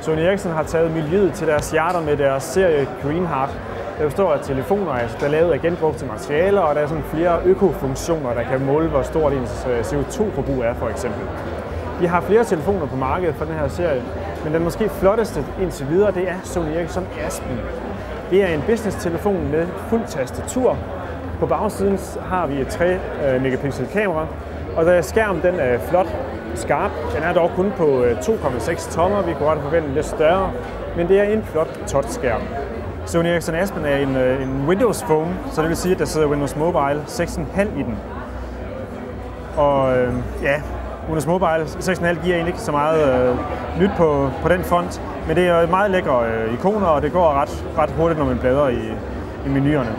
Sony Ericsson har taget miljøet til deres hjerter med deres serie Greenheart. Der består af telefoner, der er lavet af genbrugte materialer, og der er sådan flere økofunktioner, der kan måle, hvor stort ens CO2-forbrug er, for eksempel. Vi har flere telefoner på markedet for den her serie, men den måske flotteste indtil videre, det er Sony Ericsson Aspen. Det er en business-telefon med fuld tastatur. På bagsiden har vi et 3 megapixel kamera, og der skærmen den er flot skarp. Den er dog kun på 2,6 tommer. Vi kunne godt forvente lidt større, men det er en flot touchskærm. Sony Ericsson Aspen er en Windows Phone, så det vil sige, at der sidder Windows Mobile 6.5 i den. Og Windows Mobile 6.5 giver egentlig ikke så meget nyt på den font, men det er meget lækre ikoner, og det går ret hurtigt, når man bladrer i menuerne.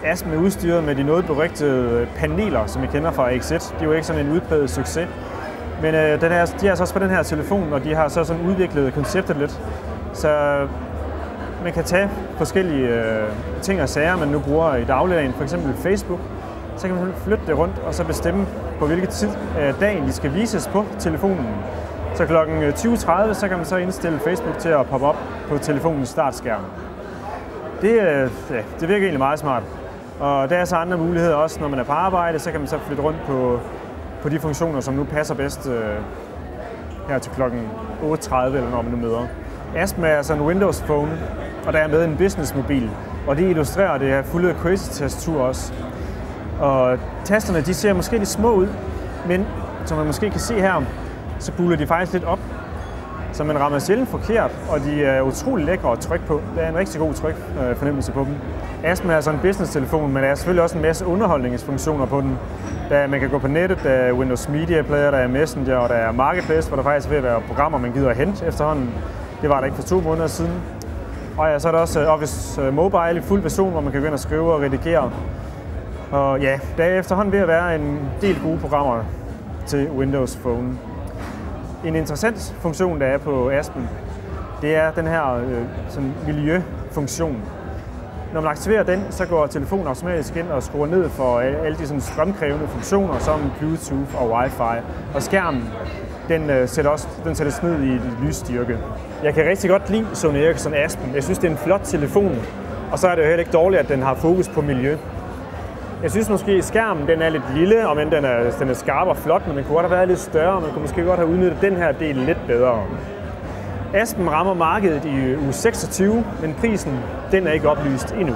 Aspen er udstyret med de noget berygtede paneler, som vi kender fra XZ. Det er jo ikke sådan en udpræget succes. Men de er altså også på den her telefon, og de har så sådan udviklet konceptet lidt. Så man kan tage forskellige ting og sager, man nu bruger i dagligdagen, f.eks. Facebook. Så kan man flytte det rundt og så bestemme, på hvilken tid af dagen de skal vises på telefonen. Så kl. 20.30 så kan man så indstille Facebook til at poppe op på telefonens startskærm. Det virker egentlig meget smart. Og der er så andre muligheder også, når man er på arbejde, så kan man så flytte rundt på de funktioner, som nu passer bedst her til kl. 8.30, eller når man nu møder. Aspen er altså en Windows Phone, og der er med en business-mobil, og det illustrerer det her fulde QWERTY-tastatur også. Og tasterne, de ser måske lidt små ud, men som man måske kan se her, så buler de faktisk lidt op. Så man rammer sjældent forkert, og de er utrolig lækre at trykke på. Der er en rigtig god trykfornemmelse på dem. Aspen er altså en business-telefon, men der er selvfølgelig også en masse underholdningsfunktioner på den. Man kan gå på nettet, der er Windows Media Player, der er Messenger, og der er Marketplace, hvor der faktisk er ved at være programmer, man gider at hente efterhånden. Det var der ikke for 2 måneder siden. Og ja, så er der også Office Mobile i fuld version, hvor man kan gå ind og skrive og redigere. Og ja, der er efterhånden ved at være en del gode programmer til Windows Phone. En interessant funktion, der er på Aspen, det er den her miljøfunktion. Når man aktiverer den, så går telefonen automatisk ind og skruer ned for alle de strømkrævende funktioner, som Bluetooth og Wi-Fi. Og skærmen, den sættes ned i lysstyrke. Jeg kan rigtig godt lide Sony Ericsson Aspen. Jeg synes, det er en flot telefon, og så er det jo heller ikke dårligt, at den har fokus på miljø. Jeg synes måske, at skærmen den er lidt lille, og den er skarp og flot, men den kunne godt have været lidt større, og man kunne måske godt have udnyttet den her del lidt bedre. Aspen rammer markedet i uge 26, men prisen den er ikke oplyst endnu.